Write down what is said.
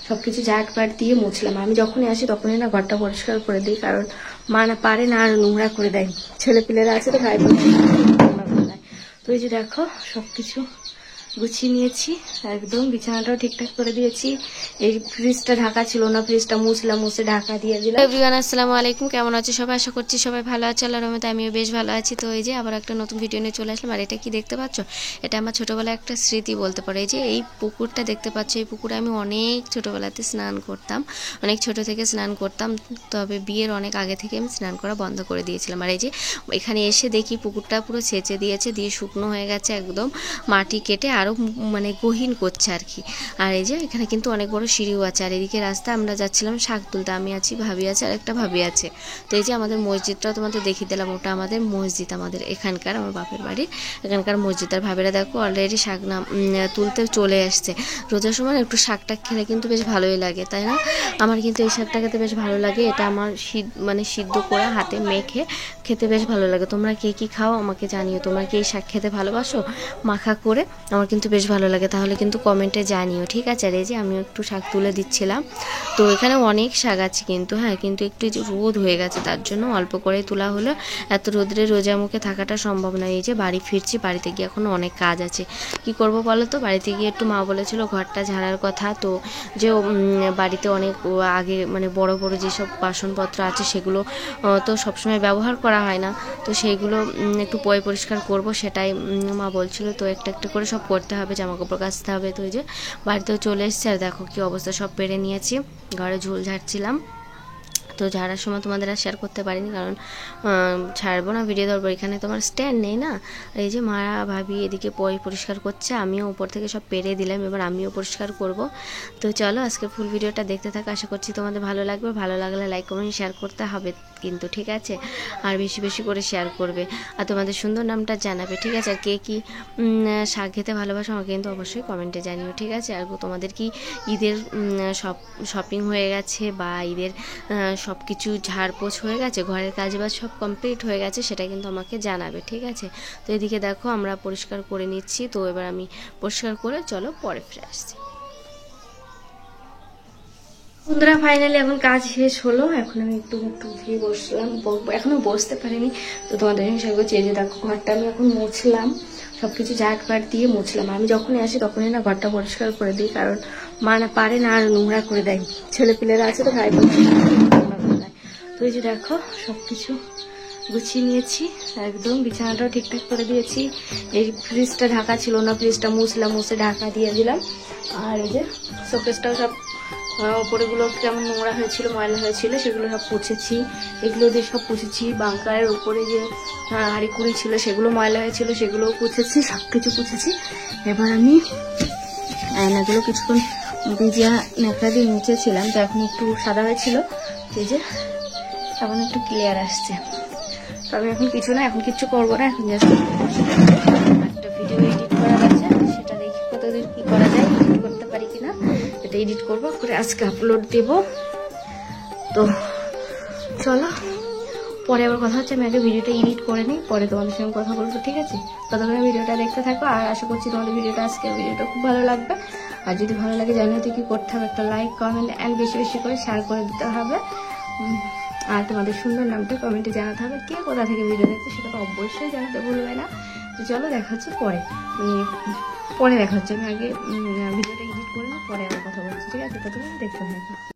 সবকিছু ঝাঁটপাট দিয়ে মুছলাম। আমি যখনই আসি তখনই না ঘরটা পরিষ্কার করে দিই, কারণ মা না পারে না আর নোংরা করে দেয়। ছেলেপিলেরা আছে তো ভাই বোন নোংরা করে দেয়। তো এই যে দেখো সবকিছু গুছিয়ে নিয়েছি, একদম বিছানাটাও ঠিকঠাক করে দিয়েছি। এই ফ্রিজটা ঢাকা ছিল না, ফ্রিজটা মুছলাম, মুছে ঢাকা দিয়ে দিলাম। এভরিওয়ান আসসালামু আলাইকুম, কেমন আছো সবাই? আশা করছি সবাই ভালো আছে, আল্লাহর রহমতে আমিও বেশ ভালো আছি। তো এই যে আবার একটা নতুন ভিডিও নিয়ে চলে আসলাম। আর এটা কি দেখতে পাচ্ছ, এটা আমার ছোটবেলায় একটা স্মৃতি বলতে পারো। এই যে এই পুকুরটা দেখতে পাচ্ছ, এই পুকুরে আমি অনেক ছোটবেলাতে স্নান করতাম, অনেক ছোট থেকে স্নান করতাম। তবে বিয়ের অনেক আগে থেকে আমি স্নান করা বন্ধ করে দিয়েছিলাম। আর এই যে এখানে এসে দেখি পুকুরটা পুরো সেচে দিয়েছে, দিয়ে শুকনো হয়ে গেছে, একদম মাটি কেটে আরও মানে গহীন করছে আর কি। আর এই যে এখানে কিন্তু অনেক বড় সিঁড়িও আছে। আর এদিকে রাস্তা আমরা যাচ্ছিলাম শাক তুলতে, আমি আছি, ভাবি আছে, আর একটা ভাবি আছে। তো এই যে আমাদের মসজিদটাও তোমাদের দেখিয়ে দিলাম, ওটা আমাদের মসজিদ, আমাদের এখানকার, আমার বাপের বাড়ির এখানকার মসজিদ। আর ভাবিরা দেখো অলরেডি শাক না তুলতে চলে আসছে। রোজার সময় একটু শাকটা খেলে কিন্তু বেশ ভালোই লাগে, তাই না? আমার কিন্তু এই শাকটা খেতে বেশ ভালো লাগে। এটা আমার মানে সিদ্ধ করে হাতে মেখে খেতে বেশ ভালো লাগে। তোমরা কে কী খাও আমাকে জানিও, তোমরা কি এই শাক খেতে ভালোবাসো মাখা করে? আমার কিন্তু বেশ ভালো লাগে, তাহলে কিন্তু কমেন্টে জানিও, ঠিক আছে? আর এই যে আমিও একটু শাক তুলে দিচ্ছিলাম। তো এখানে অনেক শাক আছে কিন্তু, হ্যাঁ, কিন্তু একটু রোদ হয়ে গেছে, তার জন্য অল্প করে তোলা হলো। এত রোদ্রে রোজা মুখে থাকাটা সম্ভব নয়। এই যে বাড়ি ফিরছি, বাড়িতে গিয়ে এখনও অনেক কাজ আছে। কি করব বলো তো? বাড়িতে গিয়ে একটু মা বলেছিল ঘরটা ঝাড়ার কথা, তো যে বাড়িতে অনেক আগে মানে বড় বড় যেসব বাসনপত্র আছে সেগুলো তো সবসময় ব্যবহার করা হয় না, তো সেইগুলো একটু পরিষ্কার করব, সেটাই মা বলছিল। তো একটা একটা করে সব করতে হবে, জামাকাপড় কাচতে হবে। তো এই যে বাড়িতেও চলে এসেছি, আর দেখো কি অবস্থা, সব পেরে নিয়েছি, ঘরে ঝোল ঝাড়ছিলাম। তো ঝাড়ার সময় তোমাদের আর শেয়ার করতে পারিনি, কারণ ছাড়বো না, ভিডিও ধরবো, এখানে তোমার স্ট্যান্ড নেই না। এই যে মা ভাবি এদিকে পরিষ্কার করছে, আমিও উপর থেকে সব পেরে দিলাম, এবার আমিও পরিষ্কার করব। তো চলো আজকে ফুল ভিডিওটা দেখতে থাকো, আশা করছি তোমাদের ভালো লাগবে। ভালো লাগলে লাইক কমেন্ট শেয়ার করতে হবে কিন্তু, ঠিক আছে? আর বেশি বেশি করে শেয়ার করবে, আর তোমাদের সুন্দর নামটা জানাবে, ঠিক আছে? আর কে কি শাক খেতে ভালোবাসো আমাকে কিন্তু অবশ্যই কমেন্টে জানিও, ঠিক আছে? আর তোমাদের কি ঈদের শপিং হয়ে গেছে, বা ঈদের সব কিছু ঝাড়পোছ হয়ে গেছে, ঘরের কাজ বাজ সব কমপ্লিট হয়ে গেছে, সেটা কিন্তু আমাকে জানাবে, ঠিক আছে? তো এদিকে দেখো আমরা পরিষ্কার করে নিচ্ছি। তো এবার আমি পরিষ্কার করে চলো পরে ফিরে আসছি। বন্ধুরা ফাইনালি এখন কাজ শেষ হলো, এখন আমি একটু উঠিয়ে বসলাম, এখনো বসতে পারিনি। তো তোমাদের সঙ্গে শেয়ার করছি। এই যে দেখো ঘরটা আমি এখন মুছলাম, সবকিছু ঝাঁটপাট দিয়ে মুছলাম। আমি যখনই আসি তখনই না ঘরটা পরিষ্কার করে দিই, কারণ মা না পারে না আর নোংরা করে দেয়। ছেলেপিলেরা আছে তো ভাই বোন নোংরা করে দেয়। তো এই যে দেখো সবকিছু গুছিয়ে নিয়েছি, একদম বিছানাটাও ঠিকঠাক করে দিয়েছি। এই ফ্রিজটা ঢাকা ছিল না, ফ্রিজটা মুছলাম, মুছে ঢাকা দিয়ে দিলাম। আর এই যে শোকেসটাও সব ওপরেগুলো কেমন নোংরা হয়েছিল, ময়লা হয়েছিল, সেগুলো সব পুছেছি, এগুলো দিয়ে সব পুছেছি। বাঙ্কারের উপরে যে হাঁড়ি কুড়ি ছিল সেগুলো ময়লা হয়েছিল, সেগুলোও পুছেছি, সব কিছু পুছেছি। এবার আমি আয়নাগুলো কিছুক্ষণ ভিজিয়া ন্যাকড়া দিয়ে মুছেছিলাম, তো এখন একটু সাদা হয়েছিল, এই যে এখন একটু ক্লিয়ার আসছে। তো আমি এখন কিছু না, এখন কিচ্ছু করবো না, এখন জাস্ট একটা ভিডিও এডিট করা আছে, সেটা দেখি কতদূর কি করা যায়, এডিট করতে পারি কিনা, এটা এডিট করবো করে আজকে আপলোড দেব। তো চলো পরে আবার কথা হচ্ছে, আমি আগে ভিডিওটা এডিট করে নিই, পরে তোমাদের সঙ্গে কথা বলবো, ঠিক আছে? ততক্ষণে ভিডিওটা দেখতে থাকো, আর আশা করছি তোমাদের ভিডিওটা আজকের ভিডিওটা খুব ভালো লাগবে। আর যদি ভালো লাগে জানিয়ে তো কি করতে হবে, একটা লাইক কমেন্ট অ্যান্ড বেশি বেশি করে শেয়ার করে দিতে হবে। আর তোমাদের সুন্দর নামটা কমেন্টে জানাতে হবে, কে কোথা থেকে ভিডিও দেখছে সেটা তো অবশ্যই জানাতে ভুলবে না। তো চলো দেখা হচ্ছে পরে, পরে দেখা হচ্ছে, আমি আগে ভিডিওটা এডিট করে নিই, পরে আবার কথা বলছি, ঠিক আছে? তো তুমি দেখতে থাকো।